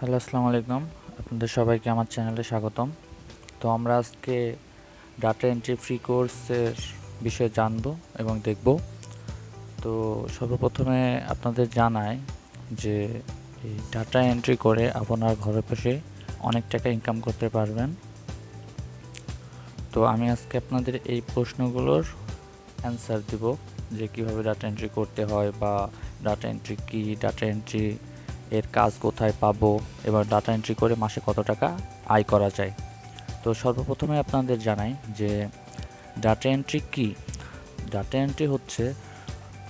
Hello, আসসালামু আলাইকুম। আপনাদের সবাইকে আমার চ্যানেলে স্বাগতম। তো আমরা আজকে ডাটা এন্ট্রি ফ্রি কোর্সের বিষয়ে জানবো এবং দেখব। তো সর্বপ্রথমে আপনাদের জানাই যে এই ডাটা এন্ট্রি করে আপনার ঘরে বসে অনেক টাকা ইনকাম করতে পারবেন। তো আমি আজকে আপনাদের এই প্রশ্নগুলোর অ্যান্সার দিব যে কীভাবে ডাটা এন্ট্রি করতে হয়, বা ডাটা এন্ট্রি কী, ডাটা এন্ট্রি এর কাজ কোথায় পাবো, এবার ডাটা এন্ট্রি করে মাসে কত টাকা আয় করা যায়। তো সর্বপ্রথমে আপনাদের জানাই যে ডাটা এন্ট্রি কী। ডাটা এন্ট্রি হচ্ছে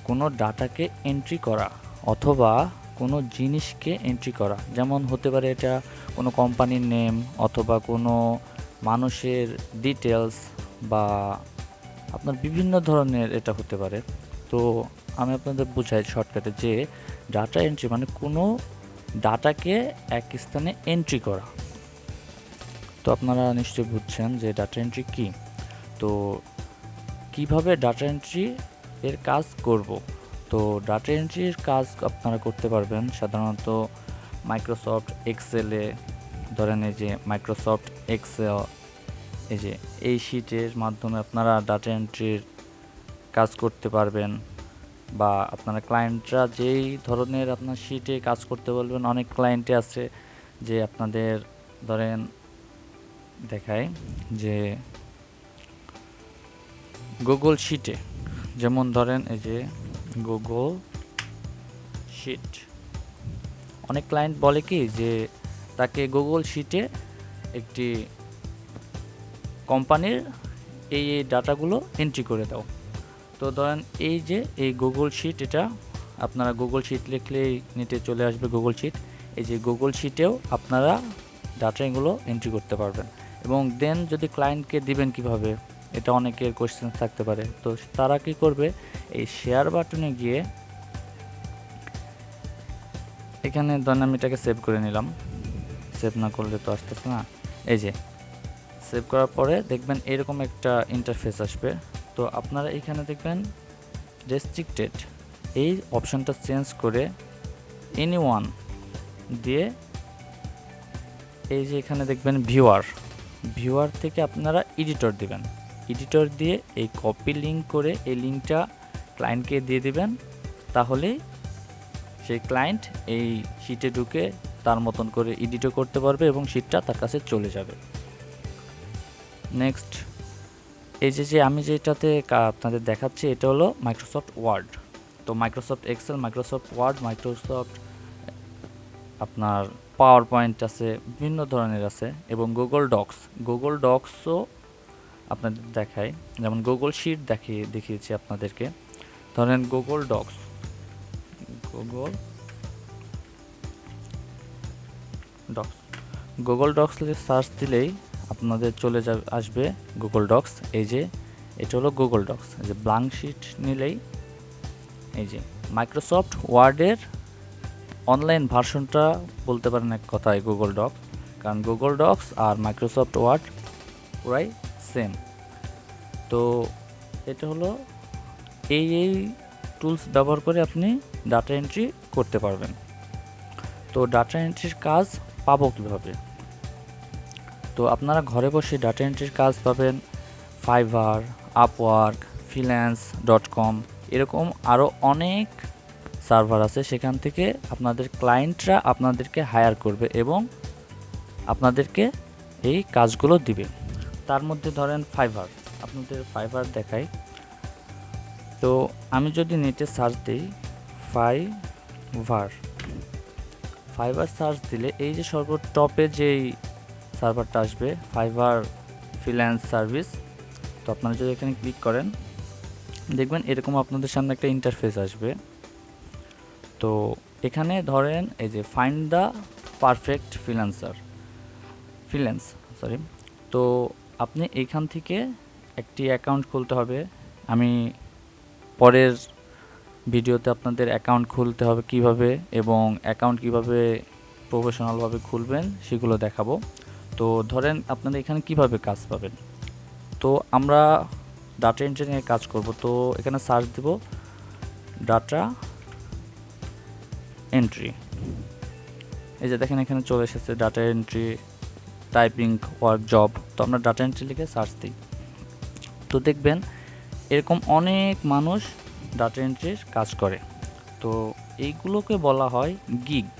কোনো ডাটাকে এন্ট্রি করা অথবা কোনো জিনিসকে এন্ট্রি করা। যেমন হতে পারে এটা কোনো কোম্পানির নেম অথবা কোনো মানুষের ডিটেলস, বা আপনার বিভিন্ন ধরনের এটা হতে পারে। তো আমি আপনাদের বুঝাই শর্টকাটে যে ডাটা এন্ট্রি মানে কোনো ডাটাকে এক স্থানে এন্ট্রি করা। তো আপনারা নিশ্চয়ই বুঝছেন যে ডাটা এন্ট্রি কী। তো কিভাবে ডাটা এন্ট্রি এর কাজ করব। তো ডাটা এন্ট্রির কাজ আপনারা করতে পারবেন সাধারণত মাইক্রোসফট এক্সেলে। ধরেন এই যে মাইক্রোসফট এক্সেল, এই যে এই শিটের মাধ্যমে আপনারা ডাটা এন্ট্রির কাজ করতে পারবেন। বা আপনারা ক্লায়েন্টরা যেই ধরনের আপনার শিটে কাজ করতে বলবেন, অনেক ক্লায়েন্টে আছে যে আপনাদের ধরেন দেখায় যে গুগল শিটে, যেমন ধরেন এই যে গুগল শিট, অনেক ক্লায়েন্ট বলে কি যে তাকে গুগল শিটে একটি কোম্পানির এই ডাটাগুলো এন্ট্রি করে দাও। তো ধরেন এই যে এই গুগল শিট, এটা আপনারা গুগল শিট লিখলেই নেটে চলে আসবে গুগল শিট। এই যে গুগল শিটেও আপনারা ডাটাগুলো এন্ট্রি করতে পারবেন। এবং দেন যদি ক্লায়েন্টকে দিবেন কিভাবে, এটা অনেকের কোয়েশ্চেন থাকতে পারে। তো তারা কি করবে, এই শেয়ার বাটনে গিয়ে এখানে ধরেন আমি এটাকে সেভ করে নিলাম। সেভ না করলে তো আসতেছে না। এই যে সেভ করার পরে দেখবেন এরকম একটা ইন্টারফেস আসবে। তো আপনারা এখানে দেখবেন রেস্ট্রিক্টেড, এই অপশনটা চেঞ্জ করে এনিওয়ান দিয়ে এই যে এখানে দেখবেন ভিউয়ার থেকে আপনারা এডিটর দিবেন। এডিটর দিয়ে এই কপি লিঙ্ক করে এই লিঙ্কটা ক্লায়েন্টকে দিয়ে দিবেন। তাহলে সেই ক্লায়েন্ট এই শিটে ঢুকে তার মতন করে এডিটও করতে পারবে এবং শিটটা তার কাছে চলে যাবে। নেক্সট, এই যে আমি যেটাতে আপনাদের দেখাচ্ছি এটা হলো মাইক্রোসফট ওয়ার্ড। তো Microsoft Excel, Microsoft Word, Microsoft আপনার পাওয়ার পয়েন্ট আছে, বিভিন্ন ধরনের আছে। এবং গুগল ডক্সও আপনাদের দেখায়, যেমন গুগল শিট দেখিয়েছি আপনাদেরকে। ধরেন Google Docs Google Docs search দিলেই আপনাদের চলে আসবে গুগল ডক্স। এই যে এটা হলো গুগল ডক্স। এই যে ব্ল্যাঙ্ক শিট নিলেই এই যে মাইক্রোসফট ওয়ার্ডের অনলাইন ভার্সনটা বলতে পারেন এক কথায় গুগল ডক্স। কারণ গুগল ডক্স আর মাইক্রোসফট ওয়ার্ড পুরাই সেম। তো এটা হলো এই টুলস ব্যবহার করে আপনি ডাটা এন্ট্রি করতে পারবেন। তো ডাটা এন্ট্রির কাজ পাবো কীভাবে? তো আপনারা ঘরে বসে ডাটা এন্ট্রির কাজ পাবেন ফাইবার, আপওয়ার্ক, freelance.com, এরকম আরও অনেক সার্ভার আছে। সেখান থেকে আপনাদের ক্লায়েন্টরা আপনাদেরকে হায়ার করবে এবং আপনাদেরকে এই কাজগুলো দিবে। তার মধ্যে ধরেন ফাইবার, আপনাদের ফাইবার দেখাই। তো আমি যদি নেটে সার্চ দিই ফাইবার সার্চ দিলে এই যে সর্বটপে যেই সার্ভারটা আসবে ফাইবার ফ্রিল্যান্স সার্ভিস। তো আপনারা যদি এখানে ক্লিক করেন দেখবেন এরকম আপনাদের সামনে একটা ইন্টারফেস আসবে। তো এখানে ধরেন এই যে ফাইন্ড দ্য পারফেক্ট ফ্রিল্যান্স। তো আপনি এইখান থেকে একটি অ্যাকাউন্ট খুলতে হবে। আমি পরের ভিডিওতে আপনাদের অ্যাকাউন্ট খুলতে হবে কিভাবে, এবং অ্যাকাউন্ট কিভাবে প্রফেশনালভাবে খুলবেন সেগুলো দেখাবো। তো ধরেন আপনারা এখানে কিভাবে কাজ পাবেন। তো আমরা ডাটা এন্ট্রি নিয়ে কাজ করব। তো এখানে সার্চ দেব ডাটা এন্ট্রি। এই যে দেখেন এখানে চলে এসেছে data entry typing work job. তো আমরা ডাটা এন্ট্রি লিখে সার্চ দিই, তো দেখবেন এরকম অনেক মানুষ ডাটা এন্ট্রির কাজ করে। তো এইগুলোকে বলা হয় গিগ।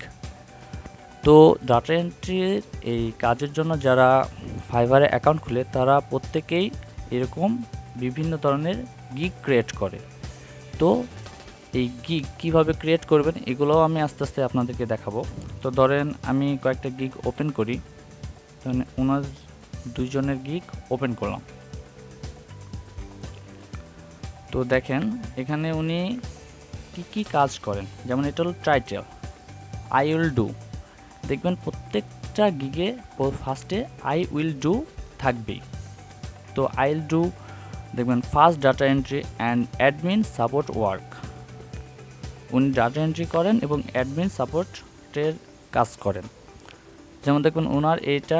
তো ডাটা এন্ট্রির এই কাজের জন্য যারা ফাইবারে অ্যাকাউন্ট খুলে তারা প্রত্যেকেই এরকম বিভিন্ন ধরনের গিগ ক্রিয়েট করে। তো এই গিগ কীভাবে ক্রিয়েট করবেন এগুলোও আমি আস্তে আস্তে আপনাদেরকে দেখাবো। তো ধরেন আমি কয়েকটা গিগ ওপেন করি, তো ওনার দুইজনের গিগ ওপেন করলাম। তো দেখেন এখানে উনি কি কাজ করেন, যেমন এটা হলো টাইটেল আই উইল ডু। দেখবেন প্রত্যেকটা গিগে ফার্স্টে আই উইল ডু থাকবেই। তো আই উইল ডু দেখবেন first data entry and admin support work. উনি ডাটা এন্ট্রি করেন এবং অ্যাডমিন সাপোর্টের কাজ করেন। যেমন দেখবেন ওনার এইটা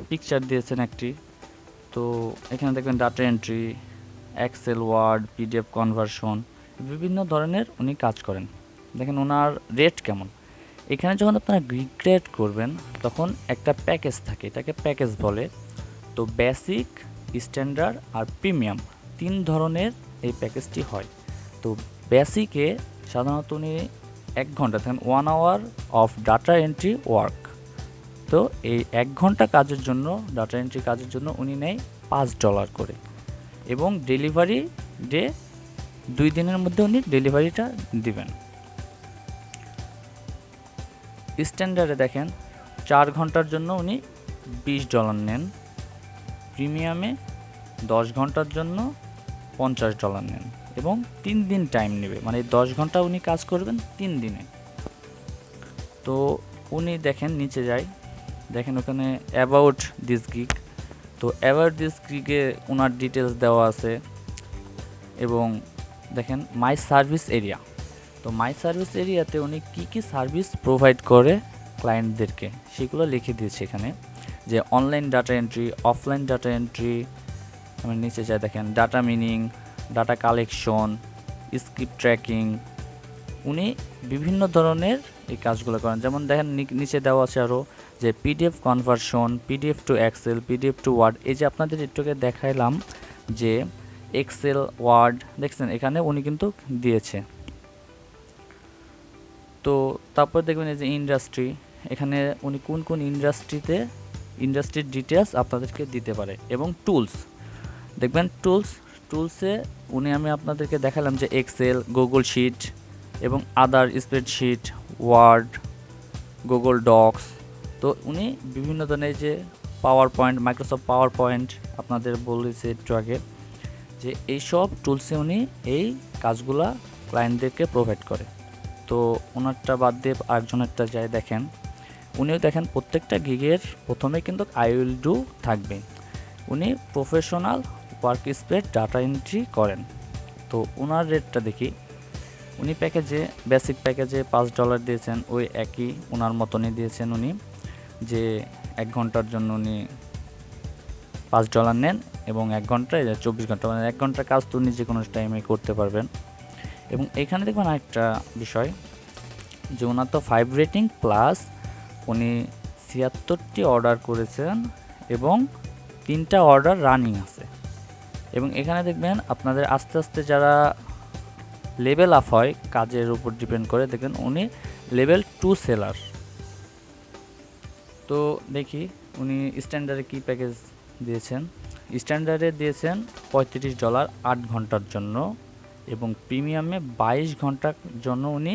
পিকচার দিয়েছেন একটি, তো এখানে দেখবেন data entry, Excel, Word, PDF conversion, বিভিন্ন ধরনের উনি কাজ করেন। দেখেন ওনার রেট কেমন। এখানে যখন আপনারা গিগ ক্রিয়েট করবেন তখন একটা প্যাকেজ থাকে, এটাকে প্যাকেজ বলে। তো বেসিক, স্ট্যান্ডার্ড আর প্রিমিয়াম 3 ধরনের এই প্যাকেজটি হয়। তো বেসিকে সাধারণত উনি 1 ঘন্টা দেখেন 1 hour of data entry work. তো এই 1 ঘন্টা কাজের জন্য, ডাটা এন্ট্রি কাজের জন্য উনি নেয় $5 করে, এবং ডেলিভারি ডে 2 দিনের মধ্যে উনি ডেলিভারিটা দিবেন। স্ট্যান্ডার্ডে দেখেন 4 ঘন্টার জন্য উনি $20 নেন, প্রিমিয়ামে 10 ঘন্টার জন্য $50 নেন, এবং 3 দিন টাইম নেবে, মানে 10 ঘন্টা উনি কাজ করবেন 3 দিনে। তো উনি দেখেন নিচে যাই, দেখেন ওখানে অ্যাবাউট দিস গিগ। তো অ্যাবাউট দিস গিগে ওনার ডিটেলস দেওয়া আছে, এবং দেখেন মাই সার্ভিস এরিয়া। তো মাই সার্ভিস এরিয়াতে উনি কি সার্ভিস প্রোভাইড করে ক্লায়েন্টদেরকে সেগুলো লিখে দিয়েছে এখানে, যে online data entry, offline data entry. আমি নিচে যাই, দেখেন data meaning, data collection, script tracking. উনি বিভিন্ন ধরনের এই কাজগুলো করেন। যেমন দেখেন নিচে দেওয়া আছে আরও যে PDF conversion, PDF to Excel, PDF to Word. এই যে আপনাদের একটুকে দেখাইলাম যে এক্সেল, ওয়ার্ড, দেখছেন এখানে উনি কিন্তু দিয়েছে। তো তারপর দেখবেন এই যে ইন্ডাস্ট্রি, এখানে উনি কোন ইন্ডাস্ট্রির ডিটেলস আপনাদেরকে দিতে পারে। এবং টুলস, দেখবেন টুলসে আমি আপনাদেরকে দেখালাম যে এক্সেল, গুগল শিট এবং আদার স্প্রেডশিট, ওয়ার্ড, গুগল ডক্স। তো উনি বিভিন্ন ধরনের যে power point, Microsoft power point আপনাদের বলেছে একটু আগে, যে এইসব টুলসে উনি এই কাজগুলা ক্লায়েন্টদেরকে প্রোভাইড করে। তো ওনারটা বাদ দিয়ে আরেকজনেরটা যায়, দেখেন উনিও দেখেন প্রত্যেকটা গিগের প্রথমে কিন্তু আই উইল ডু থাকবে। উনি professional work space data entry করেন। তো ওনার রেটটা দেখি, উনি প্যাকেজে বেসিক প্যাকেজে $5 দিয়েছেন, ওই একই ওনার মতনই দিয়েছেন উনি, যে 1 ঘন্টার জন্য উনি $5 নেন, এবং 1 ঘন্টায় 24 ঘন্টা, মানে 1 ঘন্টার কাজ তো উনি যে কোনো টাইমে করতে পারবেন। এবং এখানে দেখবেন আরেকটা বিষয়, যে ওনার তো 5 রেটিং প্লাস উনি 76টি অর্ডার করেছেন এবং 3টা অর্ডার রানিং আছে। এবং এখানে দেখবেন আপনাদের আস্তে আস্তে যারা লেভেল আপ হয় কাজের উপর ডিপেন্ড করে, দেখবেন উনি লেভেল 2 সেলার। তো দেখি উনি স্ট্যান্ডার্ডে কি প্যাকেজ দিয়েছেন। স্ট্যান্ডার্ডে দিয়েছেন $35 8 ঘন্টার জন্য, এবং প্রিমিয়ামে 22 ঘন্টার জন্য উনি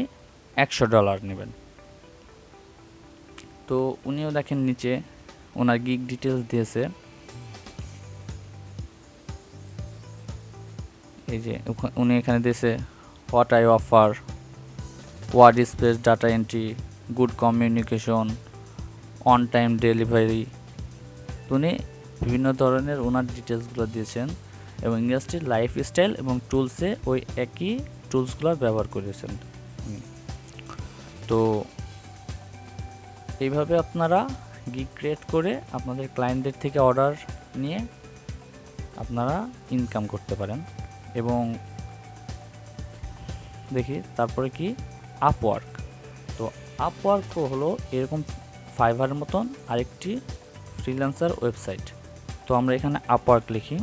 $100 নেবেন। তো উনিও দেখেন নিচে ওনার গিগ ডিটেলস দিয়েছে, এই যে উনি এখানে দিয়েছে what I offer, word space data entry, good communication, on time delivery. উনি বিভিন্ন ধরনের ওনার ডিটেলসগুলো দিয়েছেন, এবং ইন্ডাস্ট্রির লাইফস্টাইল এবং টুলসে ওই একই টুলসগুলো ব্যবহার করেছেন। তো এইভাবে আপনারা গিগ ক্রিয়েট করে আপনাদের ক্লায়েন্টদের থেকে অর্ডার নিয়ে আপনারা ইনকাম করতে পারেন। এবং দেখি তারপরে কি আপওয়ার্ক। তো আপওয়ার্কও হলো এরকম ফাইভারের মতন আরেকটি ফ্রিল্যান্সার ওয়েবসাইট। তো আমরা এখানে আপওয়ার্ক লিখি,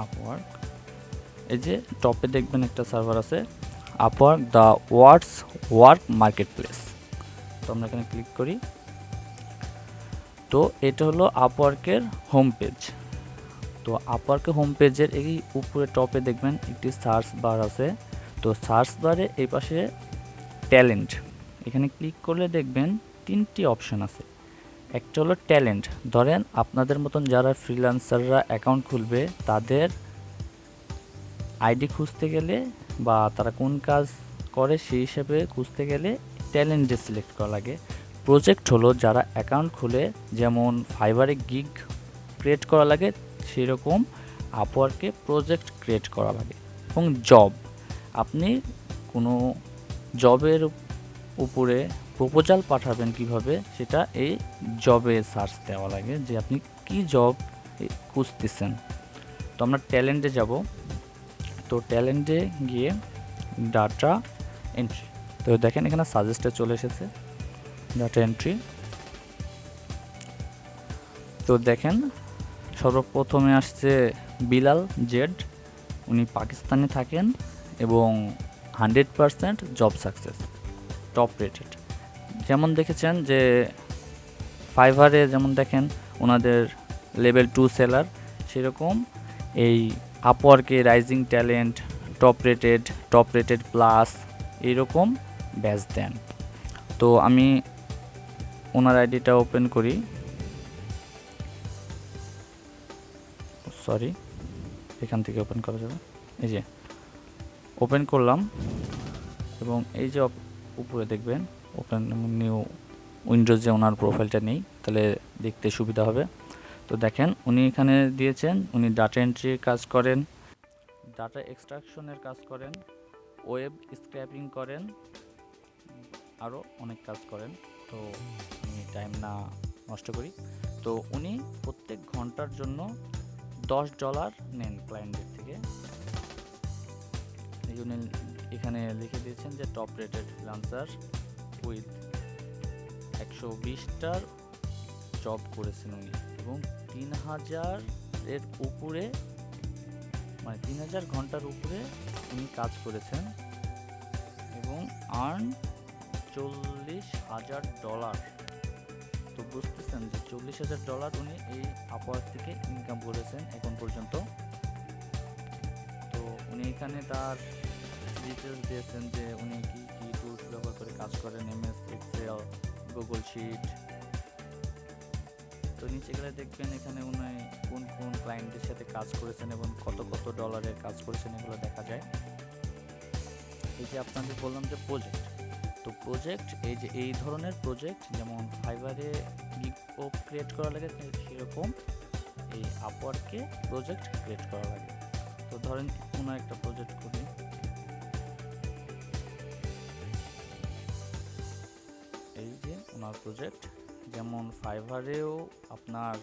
আপওয়ার্ক। এই যে টপে দেখবেন একটা সার্ভার আছে, Upwork the work market place. তো আমরা এখানে ক্লিক করি। তো এটা হলো আপওয়ার্কের হোম পেজ। তো আপওয়ার্কের হোম পেজের এই উপরে টপে দেখবেন একটি সার্চ বার আছে। তো সার্চ বারে এই পাশে ট্যালেন্ট, এখানে ক্লিক করলে দেখবেন 3টি অপশন আছে। একটা হলো ট্যালেন্ট, ধরেন আপনাদের মতন যারা ফ্রিল্যান্সাররা অ্যাকাউন্ট খুলবে তাদের আইডি খুঁজতে গেলে বা তারা কোন কাজ করে সেই হিসেবে খুঁজতে গেলে ট্যালেন্টে সিলেক্ট করা লাগে। প্রজেক্ট হলো যারা অ্যাকাউন্ট খুলে, যেমন ফাইবারে গিগ ক্রিয়েট করা লাগে সেরকম আপওয়ার্কে প্রজেক্ট ক্রিয়েট করা লাগে। এবং জব, আপনি কোনো জবের উপরে প্রপোজাল পাঠাবেন কিভাবে, সেটা এই জবে সার্চ দেওয়া লাগে যে আপনি কি জব খুঁজতেছেন। তো আমরা ট্যালেন্টে যাব। তো ট্যালেন্টে গিয়ে ডাটা এন্ট্রি, তো দেখেন এখানে সাজেস্টে চলে এসেছে ডাটা এন্ট্রি। তো দেখেন সর্বপ্রথমে আসছে বিলাল জেড, উনি পাকিস্তানে থাকেন এবং 100% জব সাকসেস, টপ রেটেড। যেমন দেখেছেন যে ফাইভারে যেমন দেখেন ওনাদের লেভেল 2 সেলার, সেরকম এই আপওয়ার্কে rising talent, top rated plus এইরকম ব্যাচ দেন। তো আমি ওনার আইডিটা ওপেন করি, সরি এখান থেকে ওপেন করা যাবে। এই যে ওপেন করলাম এবং এই যে উপরে দেখবেন ওপেন নিউ উইন্ডোজে ওনার প্রোফাইলটা নেই, তাহলে দেখতে সুবিধা হবে। তো দেখেন উনি এখানে দিয়েছেন উনি ডাটা এন্ট্রির কাজ করেন, ডাটা এক্সট্রাকশনের কাজ করেন, ওয়েব স্ক্র্যাপিং করেন, আরও অনেক কাজ করেন। তো আমি টাইম না নষ্ট করি। তো উনি প্রত্যেক ঘন্টার জন্য $10 নেন ক্লায়েন্টের থেকে। এই জন্য এখানে লিখে দিয়েছেন যে টপ রেটেড ফ্রিল্যান্সার উইথ 120টার জব করেছেন উনি, এবং 3000-এর উপরে, মানে 3000 ঘন্টার উপরে উনি কাজ করেছেন এবং আর্ন $40,000। তো বুঝতেছেন যে $40,000 উনি এই আপওয়ার্ক থেকে ইনকাম করেছেন এখন পর্যন্ত। তো উনি এখানে তার ডিটেলস দিয়েছেন যে উনি কি কি টুলস ব্যবহার করে কাজ করেন, এমএস এক্সেল, গুগল শিট। তো নিচে গেলে দেখবেন এখানে উনি কোন কোন ক্লায়েন্টের সাথে কাজ করেছেন এবং কত কত ডলারের কাজ করেছেন এগুলো দেখা যায়। এই যে আপনাদের বললাম যে প্রজেক্ট, তো প্রজেক্ট এই যে এই ধরনের প্রজেক্ট যেমন ফাইবারে গিগ ক্রিয়েট করা লাগে সেরকম এই আপওয়ার্কে প্রজেক্ট ক্রিয়েট করা লাগে। তো ধরেন কোনো একটা প্রজেক্ট করি, এই যে ওনার প্রজেক্ট, যেমন ফাইবারেও আপনার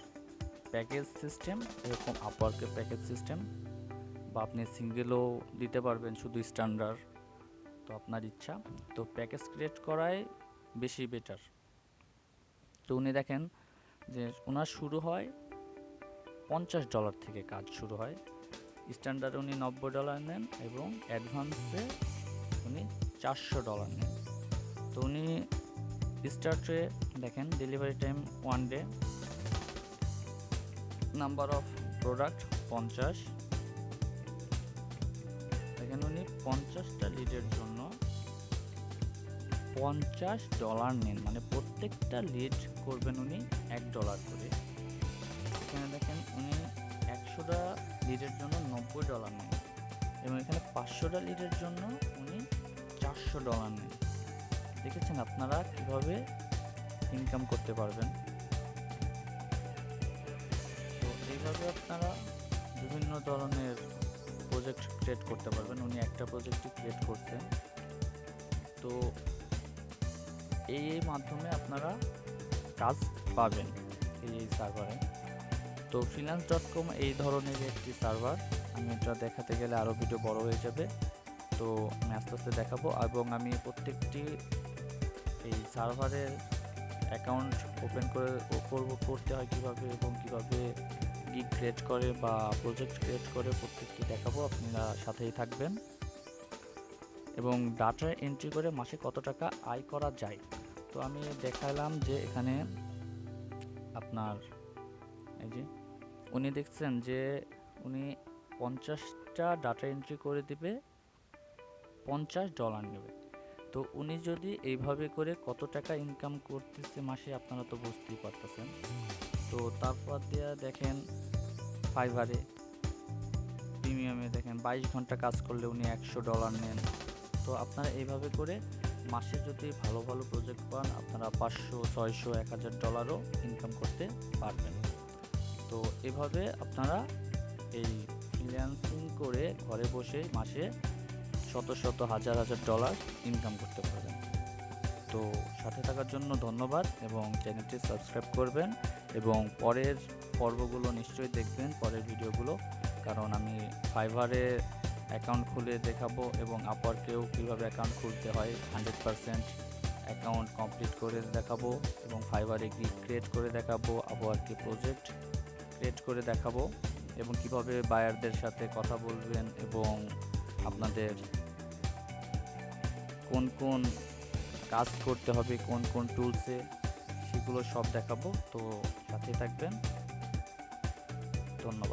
প্যাকেজ সিস্টেম, এরকম আপওয়ার্কের প্যাকেজ সিস্টেম, বা আপনি সিঙ্গেলও দিতে পারবেন শুধু স্ট্যান্ডার্ড, তো আপনার ইচ্ছা। তো প্যাকেজ ক্রিয়েট করাই বেশি বেটার। তো উনি দেখেন যে ওনার শুরু হয় $50 থেকে কাজ শুরু হয়, স্ট্যান্ডার্ডে উনি $90 নেন এবং অ্যাডভান্সে উনি $400 নেন। তো উনি স্টার্টে দেখেন delivery time 1 day, number of product 50, দেখেন উনি 50টা লিডের জন্য $50 নেন, মানে প্রত্যেকটা লিড করবেন উনি $1 করে। এখানে দেখেন উনি 100টা লিডের জন্য $90 নেন এবং এখানে 500টা লিডের জন্য উনি $400 নেন। দেখেছেন আপনারা কিভাবে ইনকাম করতে পারবেন। তো এইভাবে আপনারা বিভিন্ন ধরনের প্রজেক্ট ক্রিয়েট করতে পারবেন। উনি একটা প্রজেক্টই ক্রিয়েট করছেন। তো এই মাধ্যমে আপনারা কাজ পাবেন এই সার্ভারে। তো freelance.com এই ধরনের একটি সার্ভার, আমি এটা দেখাতে গেলে আরও ভিডিও বড় হয়ে যাবে, তো আমি আস্তে আস্তে দেখাবো এবং আমি প্রত্যেকটি এই সার্ভারের অ্যাকাউন্ট ওপেন করতে হয় কীভাবে এবং কীভাবে গিগ ক্রিয়েট করে বা প্রজেক্ট ক্রিয়েট করে প্রত্যেকটি দেখাবো, আপনারা সাথেই থাকবেন। এবং ডাটা এন্ট্রি করে মাসে কত টাকা আয় করা যায়, তো আমি দেখালাম যে এখানে আপনার এই যে উনি দেখছেন যে উনি 50টা ডাটা এন্ট্রি করে দিবে, $50 নেবে। তো উনি যদি এইভাবে করে কত টাকা ইনকাম করতেছে মাসে, আপনারা তো বুঝতেই পারতেছেন। তো তারপর দিয়ে দেখেন ফাইবারে প্রিমিয়ামে দেখেন 22 ঘন্টা কাজ করলে উনি $100 নেন। তো আপনারা এইভাবে করে মাসে যদি ভালো ভালো প্রজেক্ট পান, আপনারা $500, $600, $1000ও ইনকাম করতে পারবেন। তো এভাবে আপনারা এই ফ্রিল্যান্সিং করে ঘরে বসে মাসে শত শত হাজার হাজার ডলার ইনকাম করতে পারবেন। তো সাথে থাকার জন্য ধন্যবাদ এবং চ্যানেলটি সাবস্ক্রাইব করবেন এবং পরের পর্বগুলো নিশ্চয়ই দেখবেন, পরের ভিডিওগুলো, কারণ আমি ফাইবারে অ্যাকাউন্ট খুলে দেখাবো এবং আপওয়ার্কেও কীভাবে অ্যাকাউন্ট খুলতে হয় 100% অ্যাকাউন্ট কমপ্লিট করে দেখাবো এবং ফাইবারে গিগ ক্রিয়েট করে দেখাবো, আপওয়ার্কে প্রজেক্ট ক্রিয়েট করে দেখাবো এবং কিভাবে বায়ারদের সাথে কথা বলবেন এবং আপনাদের কোন কোন কাজ করতে হবে কোন কোন টুলসে, সেগুলো সব দেখাবো। তো সাথে থাকবেন, ধন্যবাদ।